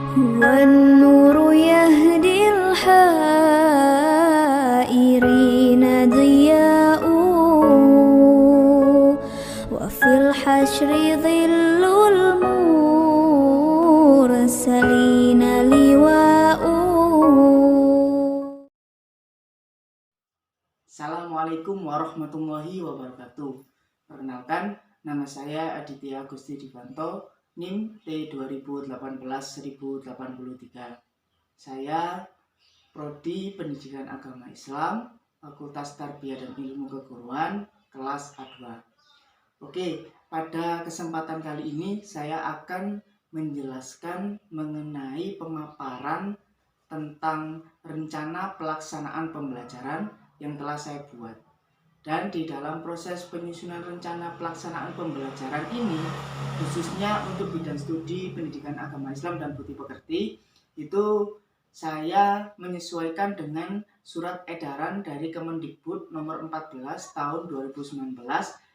والنور يهدي الحائرين ضياء وفي الحشر ظل المرسلين لواء. Assalamualaikum warahmatullahi wabarakatuh. Perkenalkan, nama saya Aditya Agusti Divanto, NIM T2018-1083. Saya Prodi Pendidikan Agama Islam, Fakultas Tarbiyah dan Ilmu Keguruan, kelas A2. Oke, pada kesempatan kali ini saya akan menjelaskan mengenai pemaparan tentang rencana pelaksanaan pembelajaran yang telah saya buat. Dan di dalam proses penyusunan rencana pelaksanaan pembelajaran ini, khususnya untuk bidang studi pendidikan agama Islam dan budi pekerti, itu saya menyesuaikan dengan surat edaran dari Kemendikbud nomor 14 tahun 2019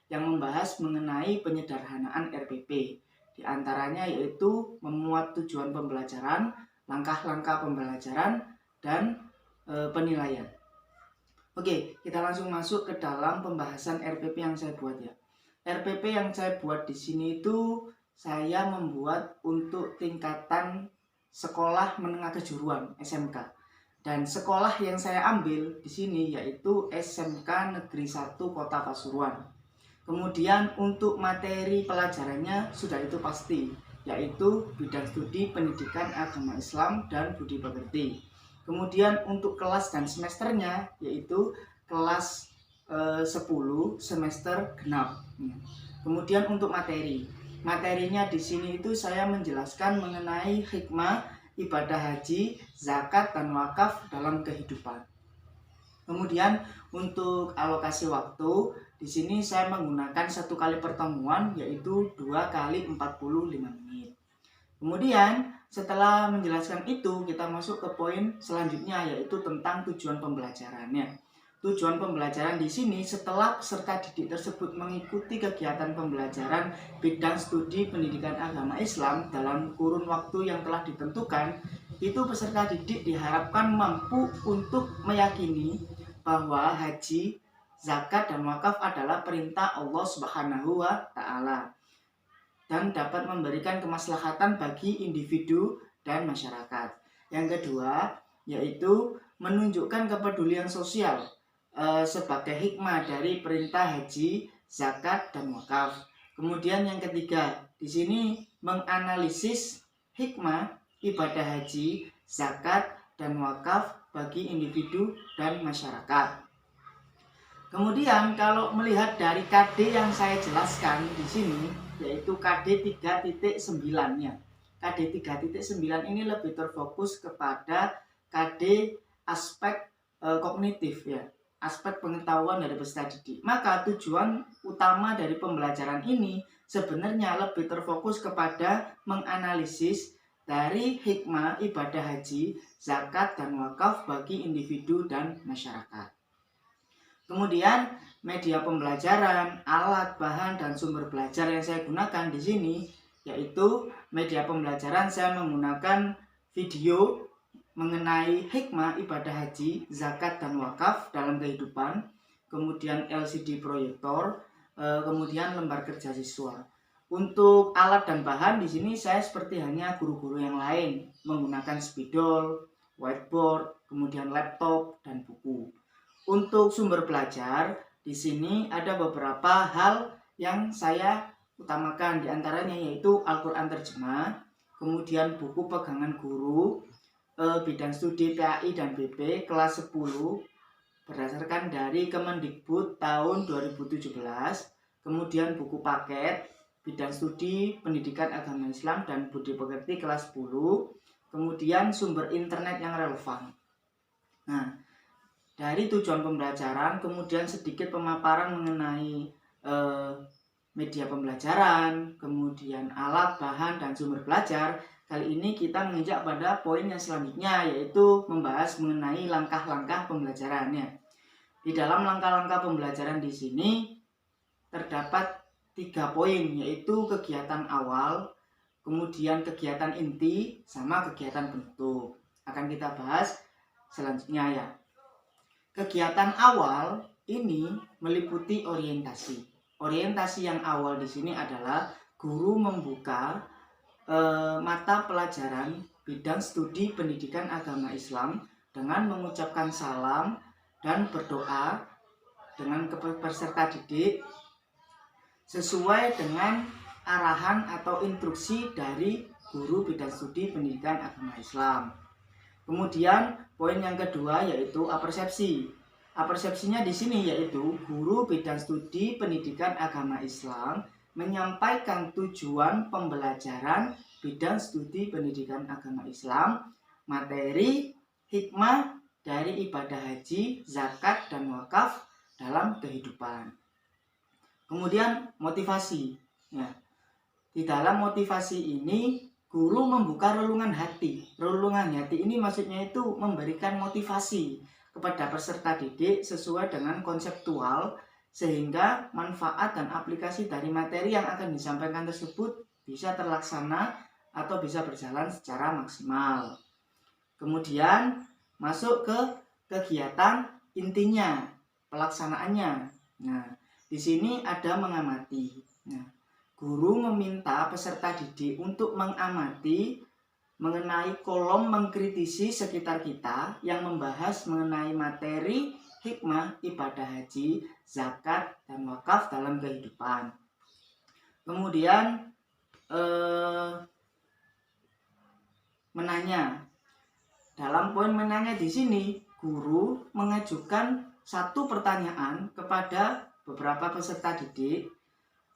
yang membahas mengenai penyederhanaan RPP. Di antaranya yaitu memuat tujuan pembelajaran, langkah-langkah pembelajaran, dan penilaian. Oke, kita langsung masuk ke dalam pembahasan RPP yang saya buat ya. RPP yang saya buat di sini itu saya membuat untuk tingkatan sekolah menengah kejuruan SMK. Dan sekolah yang saya ambil di sini yaitu SMK Negeri 1 Kota Pasuruan. Kemudian untuk materi pelajarannya sudah itu pasti, yaitu bidang studi pendidikan agama Islam dan budi pekerti. Kemudian untuk kelas dan semesternya yaitu kelas 10 semester genap. Kemudian untuk materinya di sini itu saya menjelaskan mengenai hikmah ibadah haji, zakat dan wakaf dalam kehidupan. Kemudian untuk alokasi waktu di sini saya menggunakan 1 kali pertemuan yaitu 2 kali 45 menit. Kemudian setelah menjelaskan itu, kita masuk ke poin selanjutnya yaitu tentang tujuan pembelajarannya. Tujuan pembelajaran di sini setelah peserta didik tersebut mengikuti kegiatan pembelajaran bidang studi pendidikan agama Islam dalam kurun waktu yang telah ditentukan, itu peserta didik diharapkan mampu untuk meyakini bahwa haji, zakat dan wakaf adalah perintah Allah Subhanahu wa Ta'ala dan dapat memberikan kemaslahatan bagi individu dan masyarakat. Yang kedua, yaitu menunjukkan kepedulian sosial sebagai hikmah dari perintah haji, zakat, dan wakaf. Kemudian yang ketiga, di sini menganalisis hikmah ibadah haji, zakat, dan wakaf bagi individu dan masyarakat. Kemudian kalau melihat dari KD yang saya jelaskan di sini, yaitu KD 3.9-nya. KD 3.9 ini lebih terfokus kepada KD aspek kognitif ya, aspek pengetahuan dari peserta didik. Maka tujuan utama dari pembelajaran ini sebenarnya lebih terfokus kepada menganalisis dari hikmah ibadah haji, zakat, dan wakaf bagi individu dan masyarakat. Kemudian media pembelajaran, alat, bahan, dan sumber belajar yang saya gunakan di sini yaitu media pembelajaran saya menggunakan video mengenai hikmah ibadah haji, zakat, dan wakaf dalam kehidupan, kemudian LCD proyektor, kemudian lembar kerja siswa. Untuk alat dan bahan di sini saya seperti hanya guru-guru yang lain menggunakan spidol, whiteboard, kemudian laptop, dan buku. Untuk sumber belajar, di sini ada beberapa hal yang saya utamakan, diantaranya yaitu Al-Quran Terjemah, kemudian buku pegangan guru, bidang studi PAI dan BP kelas 10, berdasarkan dari Kemendikbud tahun 2017, kemudian buku paket, bidang studi pendidikan agama Islam dan budi pekerti kelas 10, kemudian sumber internet yang relevan. Nah, dari tujuan pembelajaran, kemudian sedikit pemaparan mengenai media pembelajaran, kemudian alat, bahan, dan sumber belajar. Kali ini kita menginjak pada poin yang selanjutnya, yaitu membahas mengenai langkah-langkah pembelajarannya. Di dalam langkah-langkah pembelajaran di sini terdapat 3 poin, yaitu kegiatan awal, kemudian kegiatan inti sama kegiatan penutup. Akan kita bahas selanjutnya ya. Kegiatan awal ini meliputi orientasi. Orientasi yang awal di sini adalah guru membuka mata pelajaran bidang studi pendidikan agama Islam dengan mengucapkan salam dan berdoa dengan peserta didik sesuai dengan arahan atau instruksi dari guru bidang studi pendidikan agama Islam. Kemudian poin yang kedua yaitu apersepsi. Apersepsinya di sini yaitu guru bidang studi pendidikan agama Islam menyampaikan tujuan pembelajaran bidang studi pendidikan agama Islam, materi, hikmah dari ibadah haji, zakat, dan wakaf dalam kehidupan. Kemudian motivasi. Ya. Di dalam motivasi ini guru membuka relungan hati. Relungan hati ini maksudnya itu memberikan motivasi kepada peserta didik sesuai dengan konseptual sehingga manfaat dan aplikasi dari materi yang akan disampaikan tersebut bisa terlaksana atau bisa berjalan secara maksimal. Kemudian masuk ke kegiatan intinya, pelaksanaannya. Nah, di sini ada mengamati. Nah, guru meminta peserta didik untuk mengamati mengenai kolom mengkritisi sekitar kita yang membahas mengenai materi, hikmah, ibadah haji, zakat, dan wakaf dalam kehidupan. Kemudian menanya. Dalam poin menanya di sini, guru mengajukan satu pertanyaan kepada beberapa peserta didik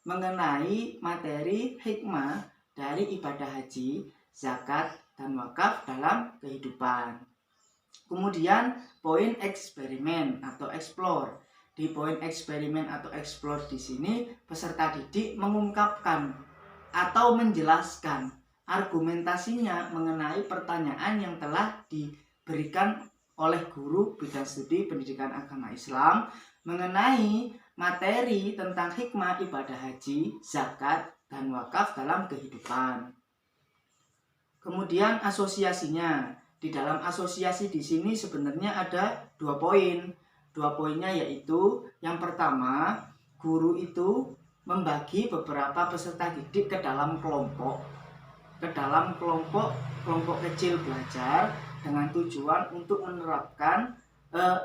mengenai materi hikmah dari ibadah haji, zakat, dan wakaf dalam kehidupan. Kemudian poin eksperimen atau explore. Di poin eksperimen atau explore di sini peserta didik mengungkapkan atau menjelaskan argumentasinya mengenai pertanyaan yang telah diberikan oleh guru bidang studi pendidikan agama Islam mengenai materi tentang hikmah ibadah haji, zakat, dan wakaf dalam kehidupan. Kemudian asosiasinya. Di dalam asosiasi di sini sebenarnya ada 2 poin. 2 poinnya yaitu yang pertama, guru itu membagi beberapa peserta didik ke dalam kelompok. Ke dalam kelompok kecil belajar dengan tujuan untuk menerapkan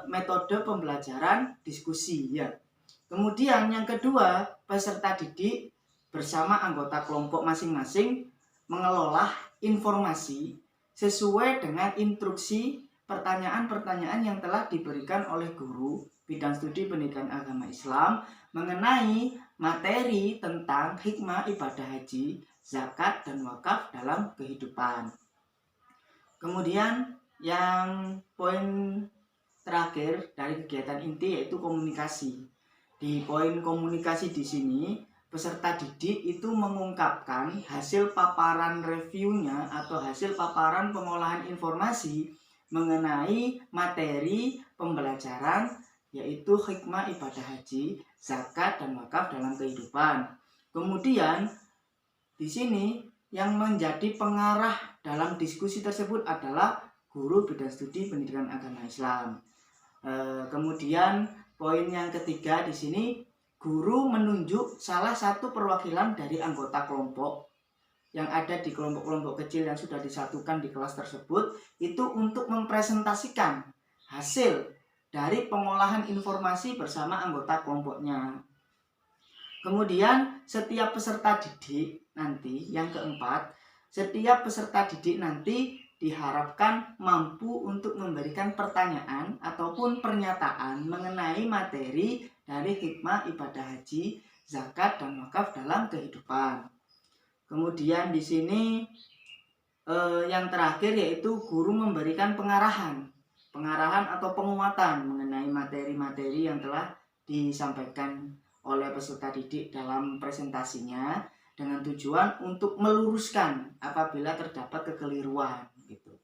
metode pembelajaran diskusi ya. Kemudian yang kedua, peserta didik bersama anggota kelompok masing-masing mengelola informasi sesuai dengan instruksi pertanyaan-pertanyaan yang telah diberikan oleh guru bidang studi pendidikan agama Islam mengenai materi tentang hikmah ibadah haji, zakat, dan wakaf dalam kehidupan. Kemudian yang poin terakhir dari kegiatan inti yaitu komunikasi. Di poin komunikasi di sini, peserta didik itu mengungkapkan hasil paparan reviewnya atau hasil paparan pengolahan informasi mengenai materi pembelajaran yaitu hikmah ibadah haji, zakat, dan wakaf dalam kehidupan. Kemudian di sini yang menjadi pengarah dalam diskusi tersebut adalah guru bidang studi pendidikan agama Islam. Kemudian poin yang ketiga di sini, guru menunjuk salah satu perwakilan dari anggota kelompok yang ada di kelompok-kelompok kecil yang sudah disatukan di kelas tersebut itu untuk mempresentasikan hasil dari pengolahan informasi bersama anggota kelompoknya. Kemudian setiap peserta didik nanti, yang keempat, setiap peserta didik nanti diharapkan mampu untuk memberikan pertanyaan ataupun pernyataan mengenai materi dari hikmah ibadah haji, zakat, dan wakaf dalam kehidupan. Kemudian di sini yang terakhir yaitu guru memberikan pengarahan atau penguatan mengenai materi-materi yang telah disampaikan oleh peserta didik dalam presentasinya dengan tujuan untuk meluruskan apabila terdapat kekeliruan gitu.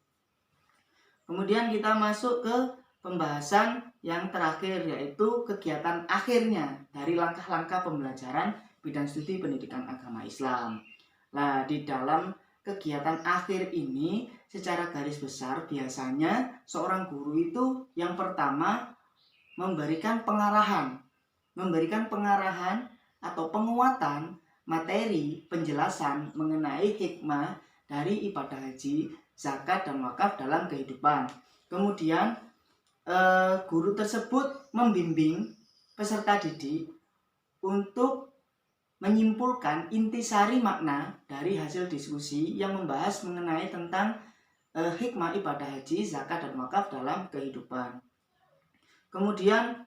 Kemudian kita masuk ke pembahasan yang terakhir yaitu kegiatan akhirnya dari langkah-langkah pembelajaran bidang studi pendidikan agama Islam. Nah, di dalam kegiatan akhir ini secara garis besar biasanya seorang guru itu yang pertama memberikan pengarahan atau penguatan materi penjelasan mengenai hikmah dari ibadah haji, zakat, dan wakaf dalam kehidupan. Kemudian guru tersebut membimbing peserta didik untuk menyimpulkan intisari makna dari hasil diskusi yang membahas mengenai tentang hikmah ibadah haji, zakat, dan wakaf dalam kehidupan. Kemudian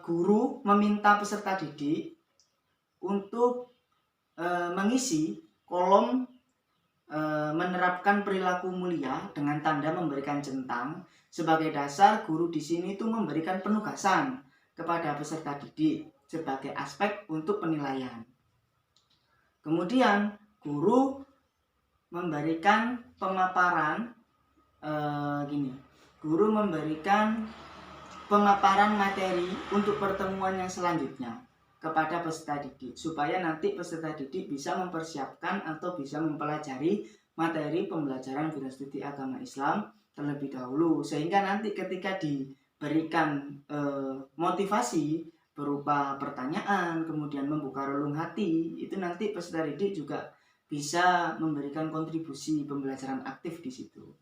guru meminta peserta didik untuk mengisi kolom menerapkan perilaku mulia dengan tanda memberikan centang. Sebagai dasar, guru di sini itu memberikan penugasan kepada peserta didik sebagai aspek untuk penilaian. Kemudian guru memberikan pemaparan guru memberikan pemaparan materi untuk pertemuan yang selanjutnya kepada peserta didik supaya nanti peserta didik bisa mempersiapkan atau bisa mempelajari materi pembelajaran bidang studi agama Islam terlebih dahulu, sehingga nanti ketika diberikan motivasi berupa pertanyaan, kemudian membuka relung hati, itu nanti peserta didik juga bisa memberikan kontribusi pembelajaran aktif di situ.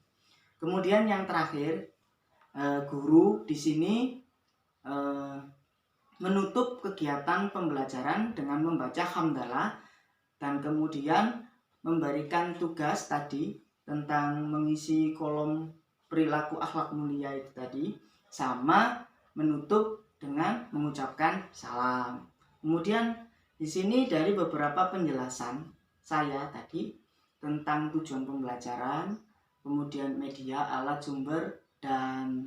Kemudian yang terakhir, guru di sini menutup kegiatan pembelajaran dengan membaca hamdalah dan kemudian memberikan tugas tadi tentang mengisi kolom perilaku akhlak mulia itu tadi, sama menutup dengan mengucapkan salam. Kemudian di sini dari beberapa penjelasan saya tadi tentang tujuan pembelajaran, kemudian media, alat, sumber, dan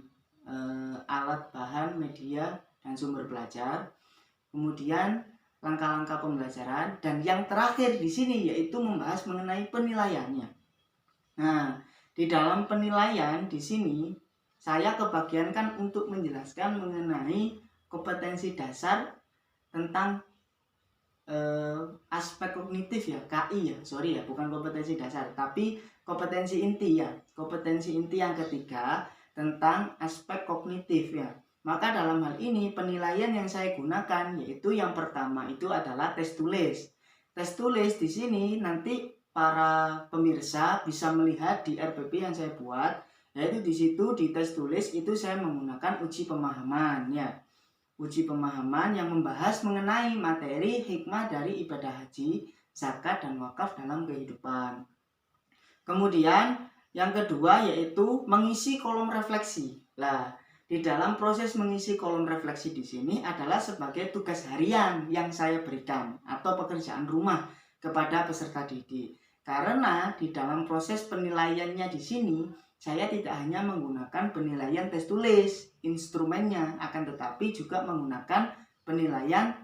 alat, bahan, media, dan sumber belajar, kemudian langkah-langkah pembelajaran, dan yang terakhir di sini yaitu membahas mengenai penilaiannya. Nah, di dalam penilaian di sini saya kebagiankan untuk menjelaskan mengenai kompetensi dasar tentang aspek kognitif ya, KI ya, bukan kompetensi dasar, tapi kompetensi inti ya, kompetensi inti yang ketiga tentang aspek kognitif ya. Maka dalam hal ini penilaian yang saya gunakan yaitu yang pertama itu adalah tes tulis. Tes tulis di sini nanti para pemirsa bisa melihat di RPP yang saya buat, yaitu di situ di tes tulis itu saya menggunakan uji pemahaman ya. Uji pemahaman yang membahas mengenai materi hikmah dari ibadah haji, zakat, dan wakaf dalam kehidupan. Kemudian yang kedua yaitu mengisi kolom refleksi. Nah, di dalam proses mengisi kolom refleksi di sini adalah sebagai tugas harian yang saya berikan atau pekerjaan rumah kepada peserta didik. Karena di dalam proses penilaiannya di sini saya tidak hanya menggunakan penilaian tes tulis instrumennya, akan tetapi juga menggunakan penilaian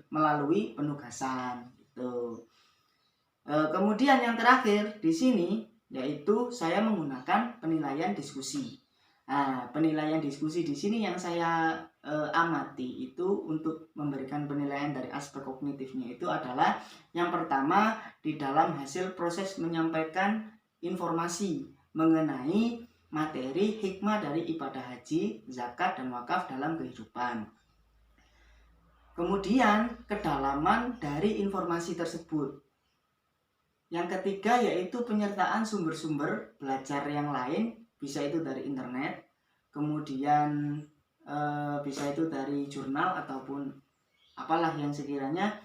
melalui penugasan gitu. Kemudian yang terakhir di sini yaitu saya menggunakan penilaian diskusi. Nah, penilaian diskusi di sini yang saya amati itu untuk memberikan penilaian dari aspek kognitifnya itu adalah yang pertama di dalam hasil proses menyampaikan informasi mengenai materi hikmah dari ibadah haji, zakat, dan wakaf dalam kehidupan. Kemudian kedalaman dari informasi tersebut. Yang ketiga yaitu penyertaan sumber-sumber belajar yang lain, bisa itu dari internet, kemudian bisa itu dari jurnal ataupun apalah yang sekiranya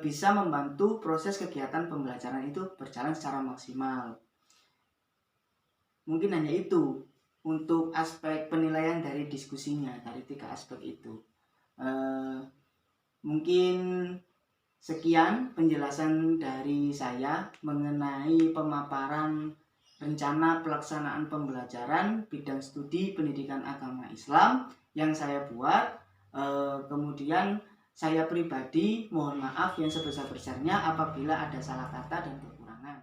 bisa membantu proses kegiatan pembelajaran itu berjalan secara maksimal. Mungkin hanya itu untuk aspek penilaian dari diskusinya, dari 3 aspek itu. Mungkin sekian penjelasan dari saya mengenai pemaparan rencana pelaksanaan pembelajaran bidang studi pendidikan agama Islam yang saya buat. Kemudian saya pribadi mohon maaf yang sebesar-besarnya apabila ada salah kata dan kekurangan.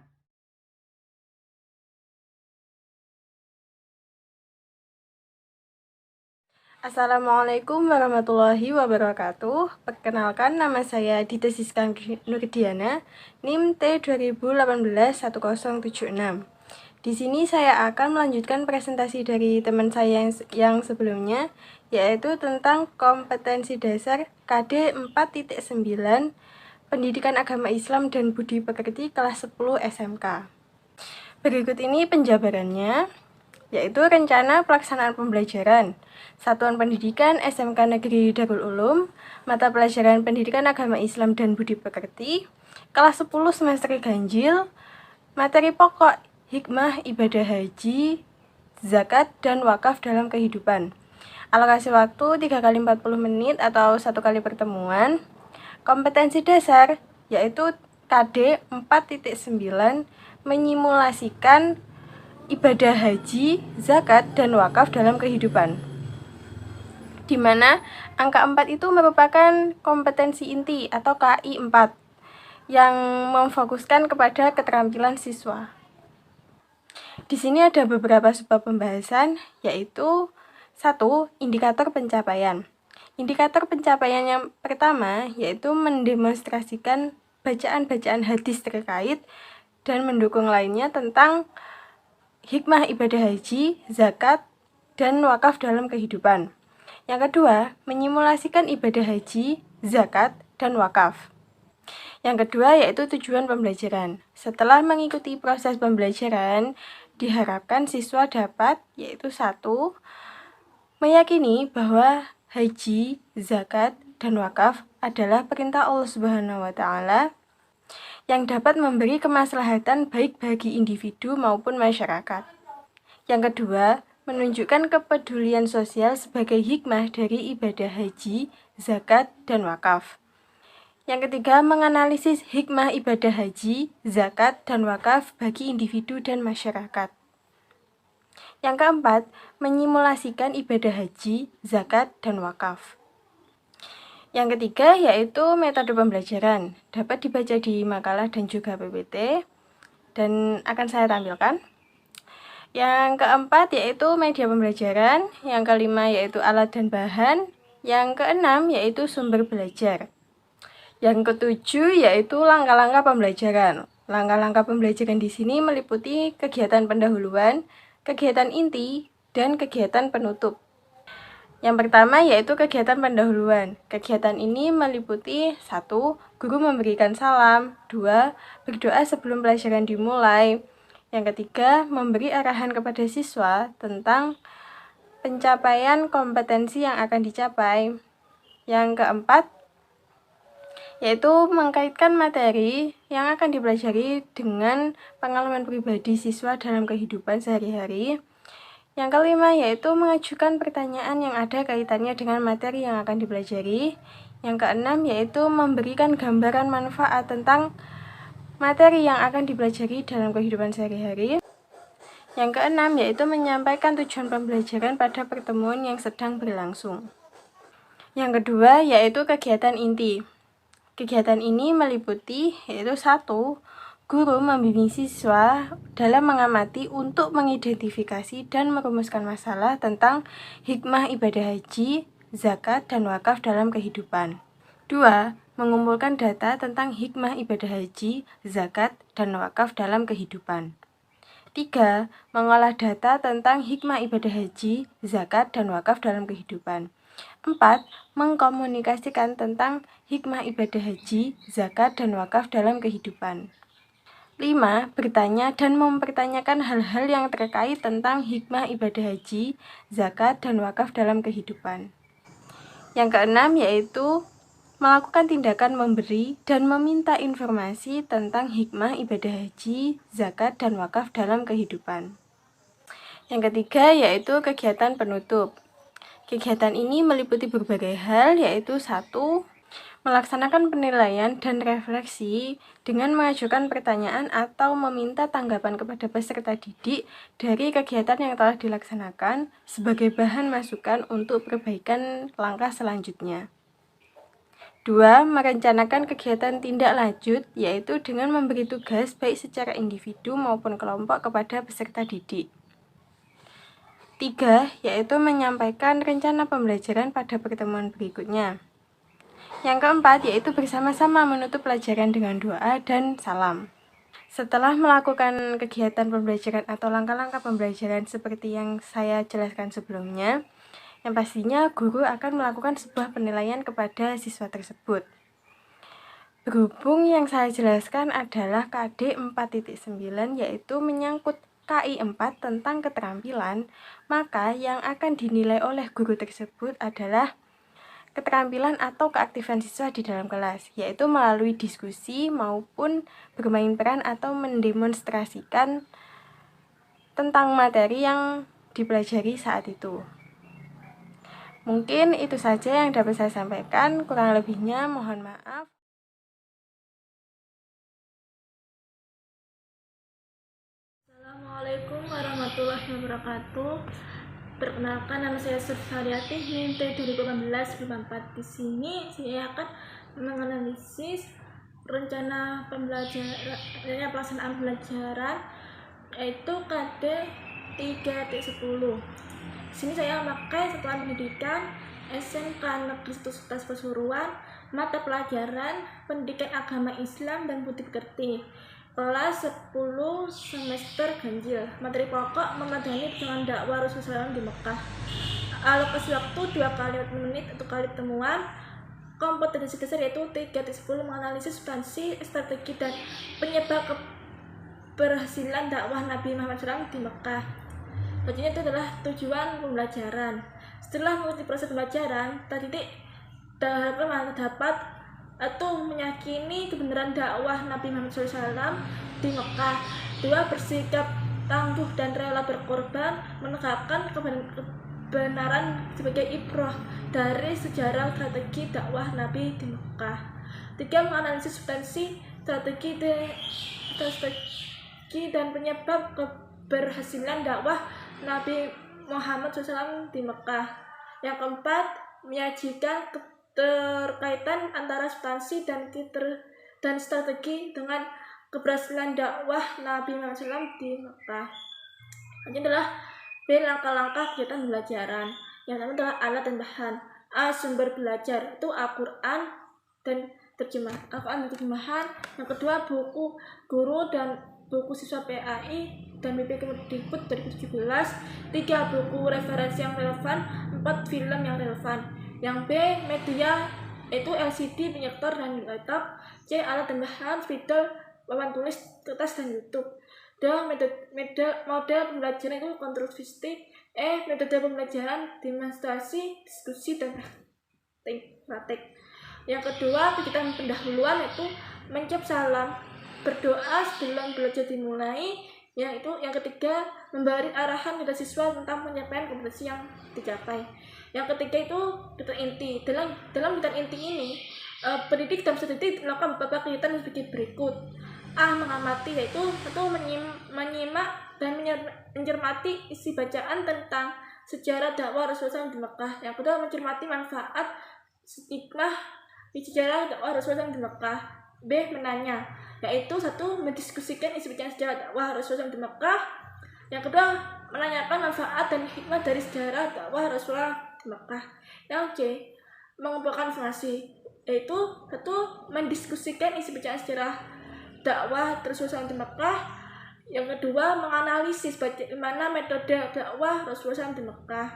Assalamualaikum warahmatullahi wabarakatuh. Perkenalkan, nama saya Dita Siska Nurdiana, NIM T2018-1076. Di sini saya akan melanjutkan presentasi dari teman saya yang sebelumnya, yaitu tentang kompetensi dasar KD 4.9 Pendidikan Agama Islam dan Budi Pekerti kelas 10 SMK. Berikut ini penjabarannya, yaitu rencana pelaksanaan pembelajaran Satuan Pendidikan SMK Negeri Darul Ulum, mata pelajaran Pendidikan Agama Islam dan Budi Pekerti, kelas 10 semester ganjil, materi pokok hikmah ibadah haji, zakat, dan wakaf dalam kehidupan. Alokasi waktu 3 kali 40 menit atau 1 kali pertemuan. Kompetensi dasar yaitu KD 4.9 menyimulasikan ibadah haji, zakat, dan wakaf dalam kehidupan, di mana angka 4 itu merupakan kompetensi inti atau KI 4 yang memfokuskan kepada keterampilan siswa. Di sini ada beberapa subbab pembahasan, yaitu 1. Indikator pencapaian. Indikator pencapaian yang pertama yaitu mendemonstrasikan bacaan-bacaan hadis terkait dan mendukung lainnya tentang hikmah ibadah haji, zakat, dan wakaf dalam kehidupan. Yang kedua, menyimulasikan ibadah haji, zakat, dan wakaf. Yang kedua yaitu tujuan pembelajaran. Setelah mengikuti proses pembelajaran, diharapkan siswa dapat, yaitu 1. Meyakini bahwa haji, zakat, dan wakaf adalah perintah Allah Subhanahu wa Ta'ala yang dapat memberi kemaslahatan baik bagi individu maupun masyarakat. Yang kedua, menunjukkan kepedulian sosial sebagai hikmah dari ibadah haji, zakat, dan wakaf. Yang ketiga, menganalisis hikmah ibadah haji, zakat, dan wakaf bagi individu dan masyarakat. Yang keempat, menyimulasikan ibadah haji, zakat, dan wakaf. Yang ketiga yaitu metode pembelajaran, dapat dibaca di makalah dan juga PPT, dan akan saya tampilkan. Yang keempat yaitu media pembelajaran, yang kelima yaitu alat dan bahan, yang keenam yaitu sumber belajar. Yang ketujuh yaitu langkah-langkah pembelajaran. Langkah-langkah pembelajaran di sini meliputi kegiatan pendahuluan, kegiatan inti, dan kegiatan penutup. Yang pertama yaitu kegiatan pendahuluan. Kegiatan ini meliputi 1. Guru memberikan salam, 2. Berdoa sebelum pelajaran dimulai. Yang ketiga, memberi arahan kepada siswa tentang pencapaian kompetensi yang akan dicapai. Yang keempat, yaitu mengkaitkan materi yang akan dipelajari dengan pengalaman pribadi siswa dalam kehidupan sehari-hari. Yang kelima, yaitu mengajukan pertanyaan yang ada kaitannya dengan materi yang akan dipelajari. Yang keenam, yaitu memberikan gambaran manfaat tentang materi yang akan dipelajari dalam kehidupan sehari-hari. Yang keenam, yaitu menyampaikan tujuan pembelajaran pada pertemuan yang sedang berlangsung. Yang kedua, yaitu kegiatan inti. Kegiatan ini meliputi yaitu 1. Guru membimbing siswa dalam mengamati untuk mengidentifikasi dan merumuskan masalah tentang hikmah ibadah haji, zakat, dan wakaf dalam kehidupan. 2. Mengumpulkan data tentang hikmah ibadah haji, zakat, dan wakaf dalam kehidupan. 3. Mengolah data tentang hikmah ibadah haji, zakat, dan wakaf dalam kehidupan. 4. Mengkomunikasikan tentang hikmah ibadah haji, zakat, dan wakaf dalam kehidupan. 5. Bertanya dan mempertanyakan hal-hal yang terkait tentang hikmah ibadah haji, zakat, dan wakaf dalam kehidupan. Yang keenam yaitu melakukan tindakan memberi dan meminta informasi tentang hikmah ibadah haji, zakat, dan wakaf dalam kehidupan. Yang ketiga yaitu kegiatan penutup. Kegiatan ini meliputi berbagai hal, yaitu 1. Melaksanakan penilaian dan refleksi dengan mengajukan pertanyaan atau meminta tanggapan kepada peserta didik dari kegiatan yang telah dilaksanakan sebagai bahan masukan untuk perbaikan langkah selanjutnya. 2. Merencanakan kegiatan tindak lanjut, yaitu dengan memberi tugas baik secara individu maupun kelompok kepada peserta didik. 3, yaitu menyampaikan rencana pembelajaran pada pertemuan berikutnya. Yang keempat, yaitu bersama-sama menutup pelajaran dengan doa dan salam. Setelah melakukan kegiatan pembelajaran atau langkah-langkah pembelajaran seperti yang saya jelaskan sebelumnya, yang pastinya guru akan melakukan sebuah penilaian kepada siswa tersebut. Berhubung yang saya jelaskan adalah KD 4.9, yaitu menyangkut KI 4 tentang keterampilan, maka yang akan dinilai oleh guru tersebut adalah keterampilan atau keaktifan siswa di dalam kelas, yaitu melalui diskusi maupun bermain peran atau mendemonstrasikan tentang materi yang dipelajari saat itu. Mungkin itu saja yang dapat saya sampaikan, kurang lebihnya mohon maaf. Assalamualaikum warahmatullahi wabarakatuh. Perkenalkan, nama saya Sursariati, NIM T2018-94. Di sini saya akan menganalisis rencana pelaksanaan pembelajaran, yaitu KD 3.10. Di sini saya memakai satuan pendidikan SMK Negeri Tutas Pasuruan, mata pelajaran pendidikan agama Islam dan budi pekerti. Kelas 10 semester ganjil. Materi pokok memadani perjuangan dakwah Rasulullah SAW di Mekah. Alokasi waktu 2 kali 4 menit untuk kali pertemuan. Kompetensi dasar yaitu 3.10 menganalisis substansi, strategi dan penyebab keberhasilan dakwah Nabi Muhammad SAW di Mekah. Bagian itu adalah tujuan pembelajaran. Setelah mengikuti proses pembelajaran, terdidik dapat atau meyakini kebenaran dakwah Nabi Muhammad SAW di Mekah. 2. Bersikap tangguh dan rela berkorban, menegakkan kebenaran sebagai ibrah dari sejarah strategi dakwah Nabi di Mekah. 3. Menganalisis substansi, strategi dan penyebab keberhasilan dakwah Nabi Muhammad SAW di Mekah. Yang keempat, menyajikan terkaitan antara substansi dan strategi dengan keberhasilan dakwah Nabi Muhammad SAW di Mekah. Ini adalah B. Langkah-langkah kegiatan pembelajaran. Yang pertama adalah alat dan bahan. A. Sumber belajar, itu Al-Quran dan terjemahan. Yang kedua, buku guru dan buku siswa PAI dan BP Kemdikbud 2017. 3. Buku referensi yang relevan. 4. Film yang relevan. Yang B. Media, yaitu LCD, proyektor, dan laptop. C. Alat dan bahan, spidol, papan tulis, kertas, dan YouTube. D. Model pembelajaran itu kontrasistik. E. Metode pembelajaran demonstrasi, diskusi, dan praktik. Yang kedua, kegiatan pendahuluan yaitu mengucap salam, berdoa sebelum belajar dimulai. Yang ketiga, memberi arahan kepada siswa tentang penyampaian kompetensi yang dicapai. Yang ketiga itu kegiatan inti. Dalam kegiatan inti ini, pendidik dan peserta didik melakukan beberapa kegiatan sebagai berikut. A. Mengamati, yaitu menyimak dan mencermati isi bacaan tentang sejarah dakwah Rasulullah SAW di Mekah. Yang kedua, mencermati manfaat hikmah di sejarah dakwah Rasulullah SAW di Mekah. B. Menanya, yaitu 1. Mendiskusikan isi bacaan sejarah dakwah Rasulullah SAW di Mekah. Yang kedua, menanyakan manfaat dan hikmah dari sejarah dakwah Rasulullah di Mekah. Yang C. Mengumpulkan informasi, yaitu 1. Mendiskusikan isi bacaan sejarah dakwah Rasulullah SAW di Mekah. Yang kedua, menganalisis bagaimana metode dakwah Rasulullah SAW di Mekah.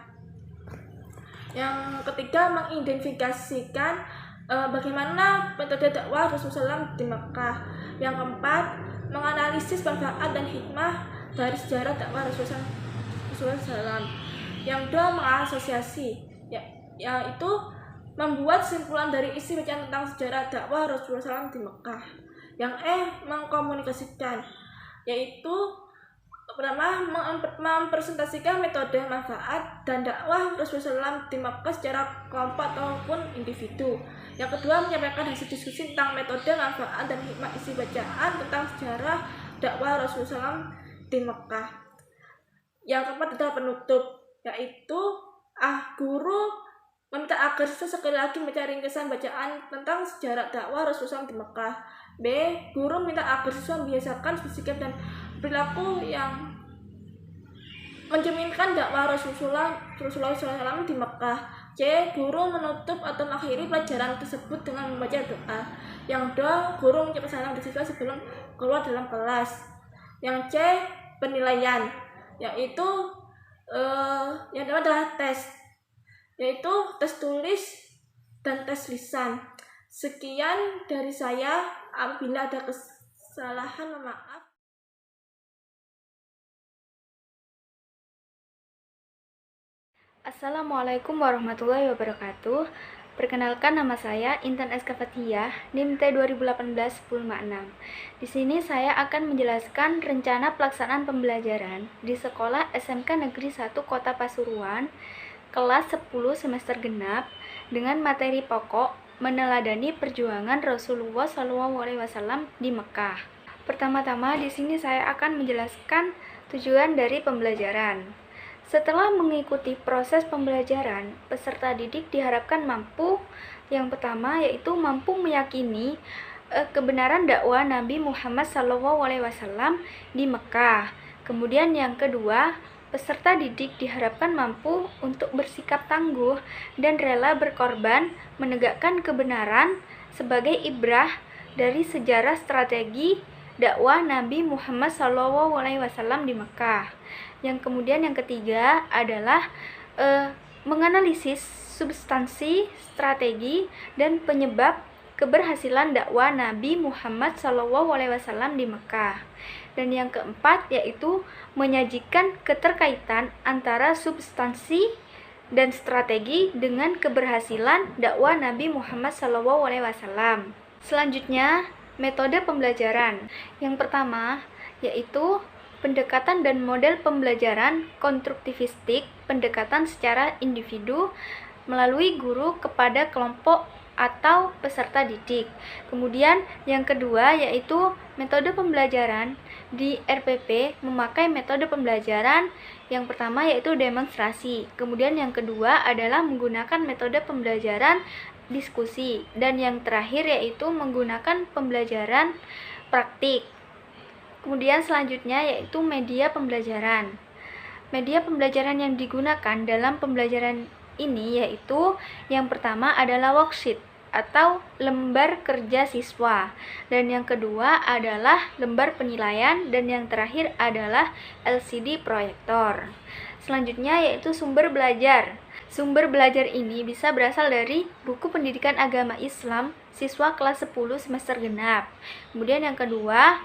Yang ketiga, mengidentifikasikan bagaimana metode dakwah Rasulullah SAW di Mekah. Yang keempat, menganalisis manfaat dan hikmah dari sejarah dakwah Rasulullah SAW. Yang kedua, mengasosiasi, yaitu membuat simpulan dari isi bacaan tentang sejarah dakwah Rasulullah SAW di Mekah. Yang E. Mengkomunikasikan, yaitu pertama, mempresentasikan metode manfaat dan dakwah Rasulullah SAW di Mekah secara kelompok ataupun individu. Yang kedua, menyampaikan hasil diskusi tentang metode manfaat dan hikmah isi bacaan tentang sejarah dakwah Rasulullah SAW di Mekah. Yang keempat adalah penutup, yaitu guru meminta agar siswa sekali lagi membaca ringkasan bacaan tentang sejarah dakwah Rasulullah SAW di Mekah. B. Guru minta agar siswa membiasakan bersikap dan perilaku yang mencerminkan dakwah Rasulullah SAW di Mekah. C. Guru menutup atau mengakhiri pelajaran tersebut dengan membaca doa. Yang D. Guru mengucapkan salam ke siswa sebelum keluar dalam kelas. Yang C. Penilaian, yaitu yang kedua adalah tes, yaitu tes tulis dan tes lisan. Sekian dari saya, apabila ada kesalahan mohon maaf. Assalamualaikum warahmatullahi wabarakatuh. Perkenalkan, nama saya Intan Eska Fathiyah, NIM T 2018-1056. Di sini saya akan menjelaskan rencana pelaksanaan pembelajaran di sekolah SMK Negeri 1 Kota Pasuruan, kelas 10 semester genap, dengan materi pokok meneladani perjuangan Rasulullah SAW di Mekah. Pertama-tama di sini saya akan menjelaskan tujuan dari pembelajaran. Setelah mengikuti proses pembelajaran, peserta didik diharapkan mampu, yang pertama yaitu mampu meyakini kebenaran dakwah Nabi Muhammad SAW di Mekah. Kemudian yang kedua, peserta didik diharapkan mampu untuk bersikap tangguh dan rela berkorban menegakkan kebenaran sebagai ibrah dari sejarah strategi dakwah Nabi Muhammad SAW di Mekah. Yang kemudian yang ketiga adalah menganalisis substansi, strategi, dan penyebab keberhasilan dakwah Nabi Muhammad SAW di Mekah. Dan yang keempat yaitu menyajikan keterkaitan antara substansi dan strategi dengan keberhasilan dakwah Nabi Muhammad SAW. Selanjutnya, metode pembelajaran. Yang pertama yaitu pendekatan dan model pembelajaran konstruktivistik, pendekatan secara individu melalui guru kepada kelompok atau peserta didik. Kemudian yang kedua yaitu metode pembelajaran di RPP memakai metode pembelajaran yang pertama yaitu demonstrasi. Kemudian yang kedua adalah menggunakan metode pembelajaran diskusi, dan yang terakhir yaitu menggunakan pembelajaran praktik. Kemudian selanjutnya yaitu media pembelajaran. Media pembelajaran yang digunakan dalam pembelajaran ini yaitu yang pertama adalah worksheet atau lembar kerja siswa, dan yang kedua adalah lembar penilaian, dan yang terakhir adalah LCD proyektor. Selanjutnya yaitu sumber belajar. Sumber belajar ini bisa berasal dari buku pendidikan agama Islam siswa kelas 10 semester genap. Kemudian yang kedua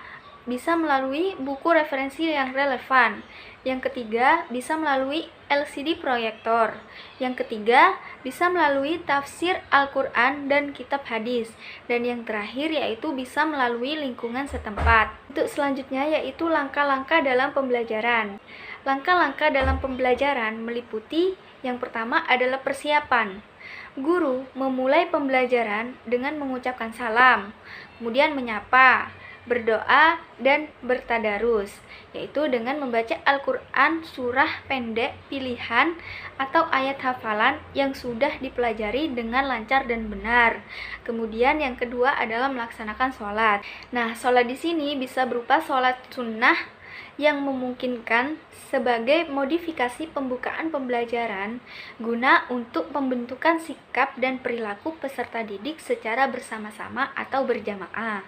bisa melalui buku referensi yang relevan. Yang ketiga bisa melalui LCD proyektor. Yang ketiga bisa melalui tafsir Al-Quran dan kitab hadis. Dan yang terakhir yaitu bisa melalui lingkungan setempat. Untuk selanjutnya yaitu langkah-langkah dalam pembelajaran. Langkah-langkah dalam pembelajaran meliputi yang pertama adalah persiapan. Guru memulai pembelajaran dengan mengucapkan salam, kemudian menyapa, berdoa, dan bertadarus, yaitu dengan membaca Al-Quran surah pendek pilihan atau ayat hafalan yang sudah dipelajari dengan lancar dan benar. Kemudian yang kedua adalah melaksanakan sholat. Nah, sholat di sini bisa berupa sholat sunnah yang memungkinkan sebagai modifikasi pembukaan pembelajaran guna untuk pembentukan sikap dan perilaku peserta didik secara bersama-sama atau berjamaah.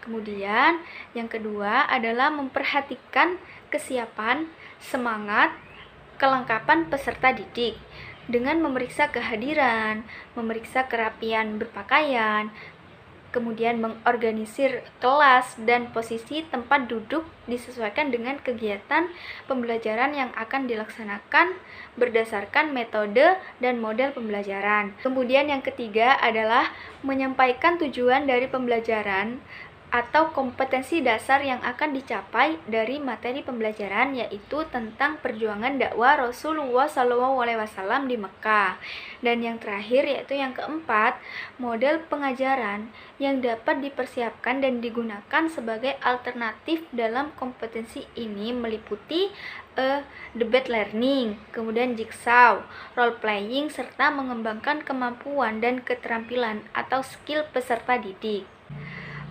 Kemudian yang kedua adalah memperhatikan kesiapan, semangat, kelengkapan peserta didik dengan memeriksa kehadiran, memeriksa kerapian berpakaian, kemudian mengorganisir kelas dan posisi tempat duduk disesuaikan dengan kegiatan pembelajaran yang akan dilaksanakan berdasarkan metode dan model pembelajaran. Kemudian yang ketiga adalah menyampaikan tujuan dari pembelajaran atau kompetensi dasar yang akan dicapai dari materi pembelajaran, yaitu tentang perjuangan dakwah Rasulullah SAW di Mekah. Dan yang terakhir yaitu yang keempat, model pengajaran yang dapat dipersiapkan dan digunakan sebagai alternatif dalam kompetensi ini meliputi debate learning, kemudian jigsaw, role playing, serta mengembangkan kemampuan dan keterampilan atau skill peserta didik.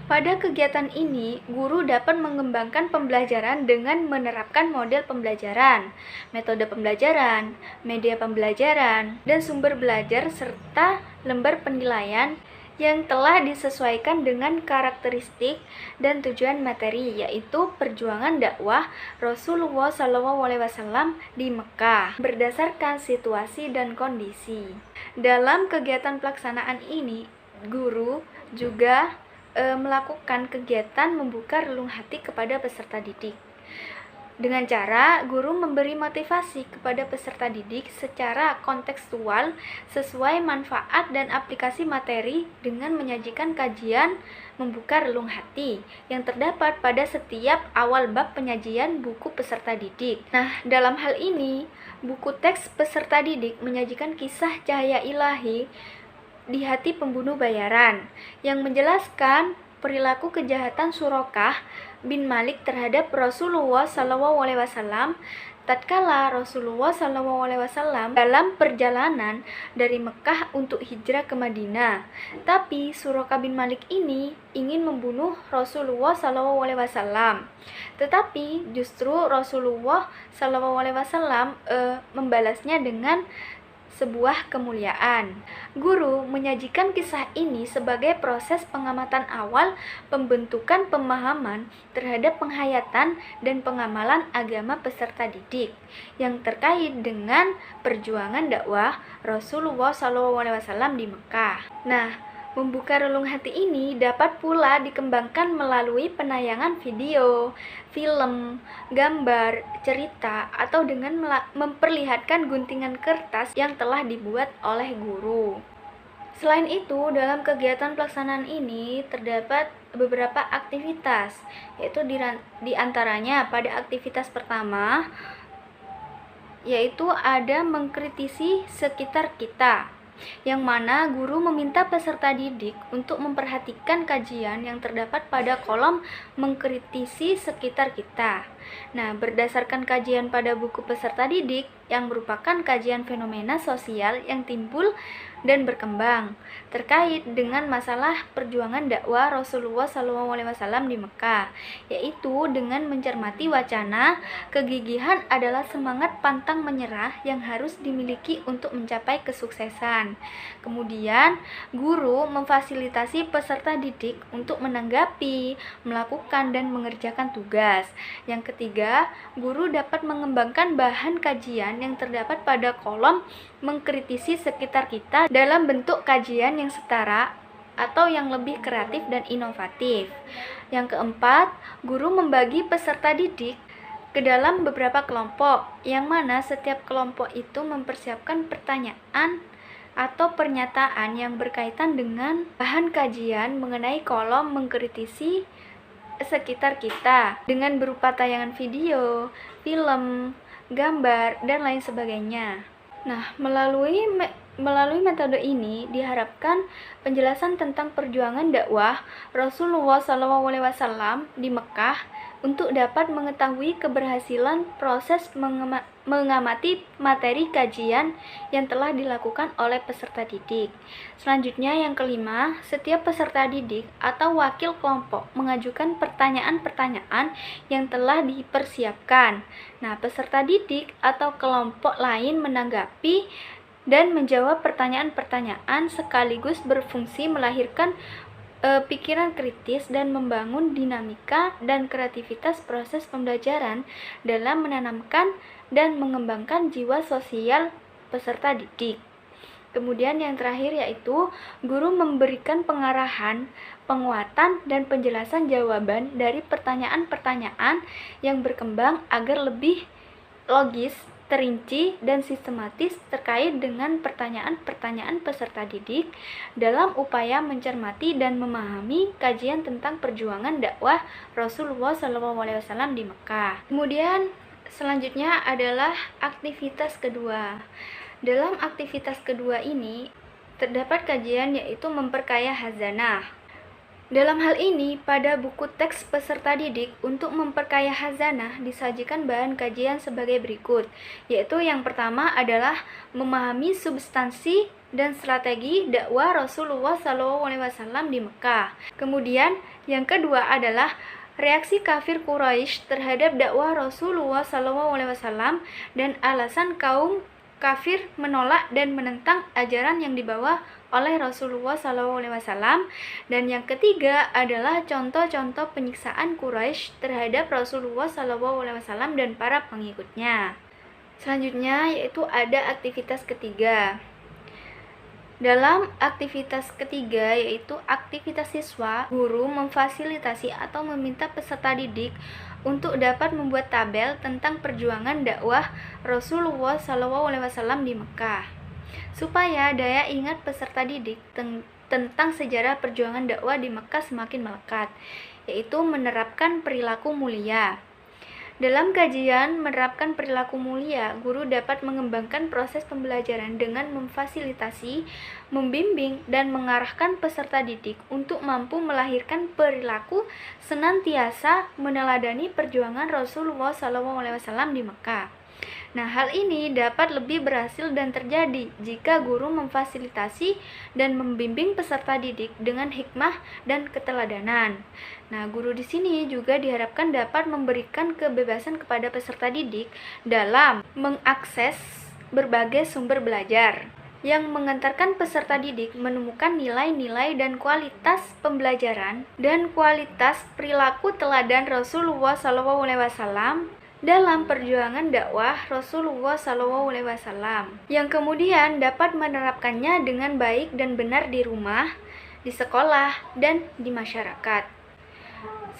Pada kegiatan ini, guru dapat mengembangkan pembelajaran dengan menerapkan model pembelajaran, metode pembelajaran, media pembelajaran, dan sumber belajar serta lembar penilaian yang telah disesuaikan dengan karakteristik dan tujuan materi, yaitu perjuangan dakwah Rasulullah SAW di Mekah berdasarkan situasi dan kondisi. Dalam kegiatan pelaksanaan ini, guru juga melakukan kegiatan membuka relung hati kepada peserta didik. Dengan cara guru memberi motivasi kepada peserta didik secara kontekstual sesuai manfaat dan aplikasi materi dengan menyajikan kajian membuka relung hati yang terdapat pada setiap awal bab penyajian buku peserta didik. Nah, dalam hal ini, buku teks peserta didik menyajikan kisah cahaya ilahi di hati pembunuh bayaran yang menjelaskan perilaku kejahatan Surokah bin Malik terhadap Rasulullah SAW tatkala Rasulullah SAW dalam perjalanan dari Mekah untuk hijrah ke Madinah. Tapi Surokah bin Malik ini ingin membunuh Rasulullah SAW. Tetapi justru Rasulullah SAW membalasnya dengan sebuah kemuliaan. Guru menyajikan kisah ini sebagai proses pengamatan awal pembentukan pemahaman terhadap penghayatan dan pengamalan agama peserta didik yang terkait dengan perjuangan dakwah Rasulullah SAW di Mekah. Nah, membuka relung hati ini dapat pula dikembangkan melalui penayangan video, film, gambar, cerita, atau dengan memperlihatkan guntingan kertas yang telah dibuat oleh guru. Selain itu, dalam kegiatan pelaksanaan ini terdapat beberapa aktivitas, yaitu di antaranya pada aktivitas pertama, yaitu ada mengkritisi sekitar kita, yang mana guru meminta peserta didik untuk memperhatikan kajian yang terdapat pada kolom mengkritisi sekitar kita. Nah, berdasarkan kajian pada buku peserta didik yang merupakan kajian fenomena sosial yang timbul dan berkembang terkait dengan masalah perjuangan dakwah Rasulullah SAW di Mekah, yaitu dengan mencermati wacana kegigihan adalah semangat pantang menyerah yang harus dimiliki untuk mencapai kesuksesan. Kemudian, guru memfasilitasi peserta didik untuk menanggapi, melakukan, dan mengerjakan tugas. Yang ketiga, guru dapat mengembangkan bahan kajian yang terdapat pada kolom mengkritisi sekitar kita dalam bentuk kajian yang setara atau yang lebih kreatif dan inovatif. Yang keempat, guru membagi peserta didik ke dalam beberapa kelompok, yang mana setiap kelompok itu mempersiapkan pertanyaan atau pernyataan yang berkaitan dengan bahan kajian mengenai kolom mengkritisi sekitar kita dengan berupa tayangan video, film, gambar, dan lain sebagainya. Nah, melalui metode ini diharapkan penjelasan tentang perjuangan dakwah Rasulullah SAW di Mekah untuk dapat mengetahui keberhasilan proses mengamati materi kajian yang telah dilakukan oleh peserta didik. Selanjutnya, yang kelima, setiap peserta didik atau wakil kelompok mengajukan pertanyaan-pertanyaan yang telah dipersiapkan. Nah, peserta didik atau kelompok lain menanggapi dan menjawab pertanyaan-pertanyaan sekaligus berfungsi melahirkan pikiran kritis dan membangun dinamika dan kreativitas proses pembelajaran dalam menanamkan dan mengembangkan jiwa sosial peserta didik. Kemudian yang terakhir yaitu guru memberikan pengarahan, penguatan, dan penjelasan jawaban dari pertanyaan-pertanyaan yang berkembang agar lebih logis, terinci, dan sistematis terkait dengan pertanyaan-pertanyaan peserta didik dalam upaya mencermati dan memahami kajian tentang perjuangan dakwah Rasulullah SAW di Mekah. Kemudian selanjutnya adalah aktivitas kedua. Dalam aktivitas kedua ini terdapat kajian yaitu memperkaya hazanah. Dalam hal ini, pada buku teks peserta didik untuk memperkaya khazanah disajikan bahan kajian sebagai berikut, yaitu yang pertama adalah memahami substansi dan strategi dakwah Rasulullah SAW di Mekah. Kemudian, yang kedua adalah reaksi kafir Quraisy terhadap dakwah Rasulullah SAW dan alasan kaum kafir menolak dan menentang ajaran yang dibawa oleh Rasulullah SAW. Dan yang ketiga adalah contoh-contoh penyiksaan Quraisy terhadap Rasulullah SAW dan para pengikutnya. Selanjutnya yaitu ada aktivitas ketiga. Dalam aktivitas ketiga yaitu aktivitas siswa, guru memfasilitasi atau meminta peserta didik untuk dapat membuat tabel tentang perjuangan dakwah Rasulullah SAW di Mekah, supaya daya ingat peserta didik tentang sejarah perjuangan dakwah di Mekah semakin melekat, yaitu menerapkan perilaku mulia. Dalam kajian menerapkan perilaku mulia, guru dapat mengembangkan proses pembelajaran dengan memfasilitasi, membimbing, dan mengarahkan peserta didik untuk mampu melahirkan perilaku senantiasa meneladani perjuangan Rasulullah SAW di Mekah. Nah, hal ini dapat lebih berhasil dan terjadi jika guru memfasilitasi dan membimbing peserta didik dengan hikmah dan keteladanan. Nah, guru di sini juga diharapkan dapat memberikan kebebasan kepada peserta didik dalam mengakses berbagai sumber belajar yang mengantarkan peserta didik menemukan nilai-nilai dan kualitas pembelajaran dan kualitas perilaku teladan Rasulullah SAW dalam perjuangan dakwah Rasulullah SAW, yang kemudian dapat menerapkannya dengan baik dan benar di rumah, di sekolah, dan di masyarakat.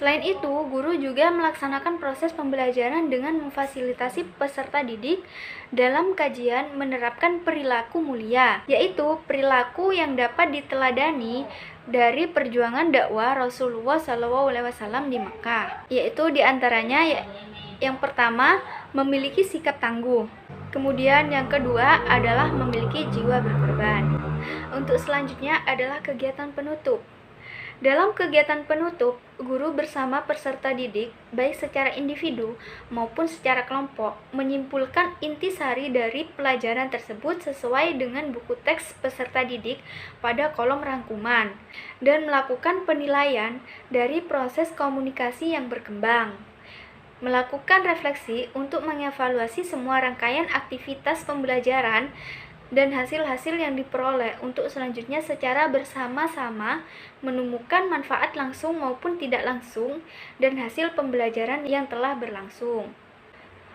Selain itu, guru juga melaksanakan proses pembelajaran dengan memfasilitasi peserta didik dalam kajian menerapkan perilaku mulia, yaitu perilaku yang dapat diteladani dari perjuangan dakwah Rasulullah SAW di Mekah, yaitu diantaranya yang pertama, memiliki sikap tangguh. Kemudian yang kedua adalah memiliki jiwa berkorban. Untuk selanjutnya adalah kegiatan penutup. Dalam kegiatan penutup, guru bersama peserta didik, baik secara individu maupun secara kelompok, menyimpulkan intisari dari pelajaran tersebut sesuai dengan buku teks peserta didik pada kolom rangkuman, dan melakukan penilaian dari proses komunikasi yang berkembang. Melakukan refleksi untuk mengevaluasi semua rangkaian aktivitas pembelajaran dan hasil-hasil yang diperoleh untuk selanjutnya secara bersama-sama menemukan manfaat langsung maupun tidak langsung dan hasil pembelajaran yang telah berlangsung.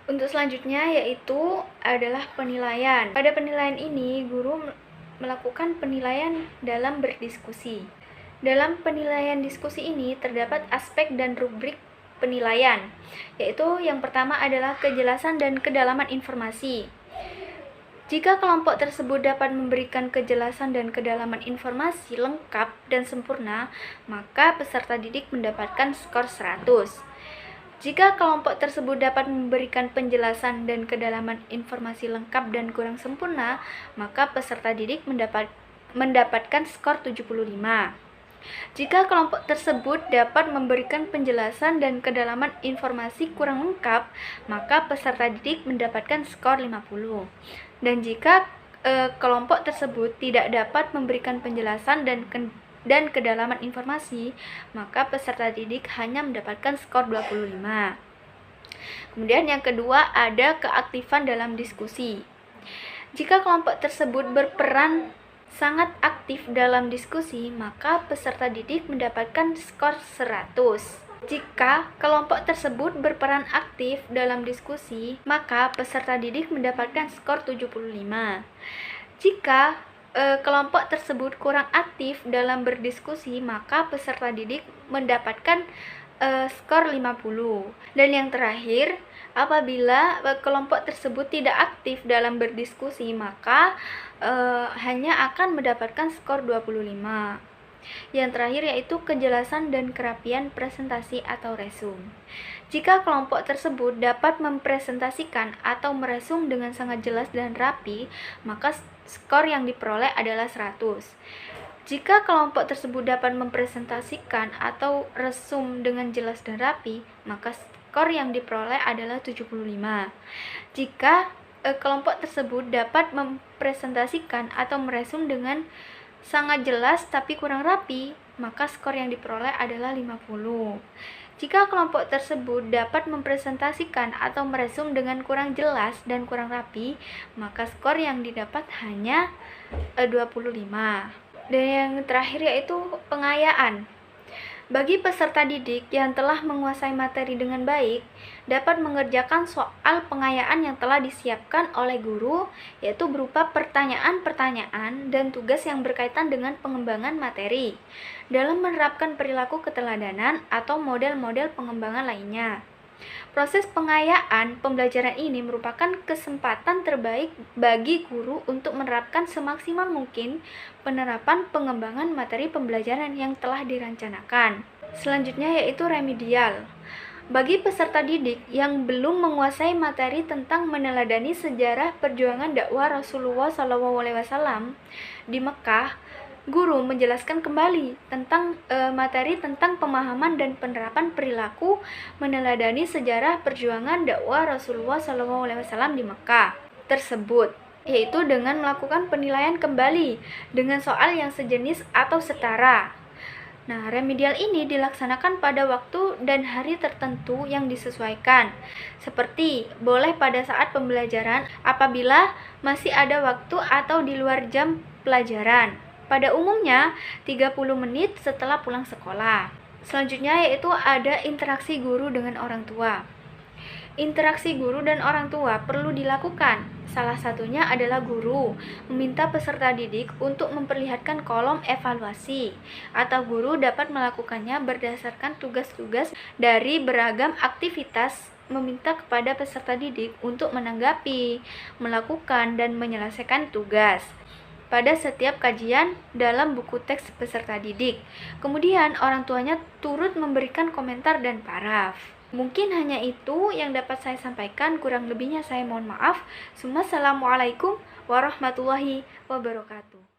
Untuk selanjutnya yaitu adalah penilaian. Pada penilaian ini, guru melakukan penilaian dalam berdiskusi. Dalam penilaian diskusi ini terdapat aspek dan rubrik penilaian, yaitu yang pertama adalah kejelasan dan kedalaman informasi. Jika kelompok tersebut dapat memberikan kejelasan dan kedalaman informasi lengkap dan sempurna, maka peserta didik mendapatkan skor 100. Jika kelompok tersebut dapat memberikan penjelasan dan kedalaman informasi lengkap dan kurang sempurna, maka peserta didik mendapatkan skor 75. Jika kelompok tersebut dapat memberikan penjelasan dan kedalaman informasi kurang lengkap, maka peserta didik mendapatkan skor 50. Dan jika kelompok tersebut tidak dapat memberikan penjelasan dan kedalaman informasi, maka peserta didik hanya mendapatkan skor 25. Kemudian yang kedua ada keaktifan dalam diskusi. Jika kelompok tersebut berperan sangat aktif dalam diskusi, maka peserta didik mendapatkan skor 100. Jika kelompok tersebut berperan aktif dalam diskusi, maka peserta didik mendapatkan skor 75. Jika kelompok tersebut kurang aktif dalam berdiskusi, maka peserta didik mendapatkan skor 50. Dan yang terakhir, apabila kelompok tersebut tidak aktif dalam berdiskusi, maka hanya akan mendapatkan skor 25. Yang terakhir yaitu kejelasan dan kerapian presentasi atau resum. Jika kelompok tersebut dapat mempresentasikan atau meresum dengan sangat jelas dan rapi, maka skor yang diperoleh adalah 100. Jika kelompok tersebut dapat mempresentasikan atau resum dengan jelas dan rapi, maka skor yang diperoleh adalah 75. Jika kelompok tersebut dapat mempresentasikan atau meresum dengan sangat jelas tapi kurang rapi, maka skor yang diperoleh adalah 50. Jika kelompok tersebut dapat mempresentasikan atau meresum dengan kurang jelas dan kurang rapi, maka skor yang didapat hanya 25. Dan yang terakhir yaitu pengayaan. Bagi peserta didik yang telah menguasai materi dengan baik, dapat mengerjakan soal pengayaan yang telah disiapkan oleh guru, yaitu berupa pertanyaan-pertanyaan dan tugas yang berkaitan dengan pengembangan materi, dalam menerapkan perilaku keteladanan atau model-model pengembangan lainnya. Proses pengayaan pembelajaran ini merupakan kesempatan terbaik bagi guru untuk menerapkan semaksimal mungkin penerapan pengembangan materi pembelajaran yang telah dirancanakan. Selanjutnya yaitu remedial. Bagi peserta didik yang belum menguasai materi tentang meneladani sejarah perjuangan dakwah Rasulullah SAW di Mekah, guru menjelaskan kembali tentang materi tentang pemahaman dan penerapan perilaku meneladani sejarah perjuangan dakwah Rasulullah SAW di Mekah tersebut, yaitu dengan melakukan penilaian kembali dengan soal yang sejenis atau setara. Nah, remedial ini dilaksanakan pada waktu dan hari tertentu yang disesuaikan, seperti boleh pada saat pembelajaran apabila masih ada waktu atau di luar jam pelajaran. Pada umumnya 30 menit setelah pulang sekolah. Selanjutnya yaitu ada interaksi guru dengan orang tua. Interaksi guru dan orang tua perlu dilakukan. Salah satunya adalah guru meminta peserta didik untuk memperlihatkan kolom evaluasi, atau guru dapat melakukannya berdasarkan tugas-tugas dari beragam aktivitas, meminta kepada peserta didik untuk menanggapi, melakukan, dan menyelesaikan tugas pada setiap kajian dalam buku teks peserta didik. Kemudian orang tuanya turut memberikan komentar dan paraf. Mungkin hanya itu yang dapat saya sampaikan, kurang lebihnya saya mohon maaf. Assalamualaikum warahmatullahi wabarakatuh.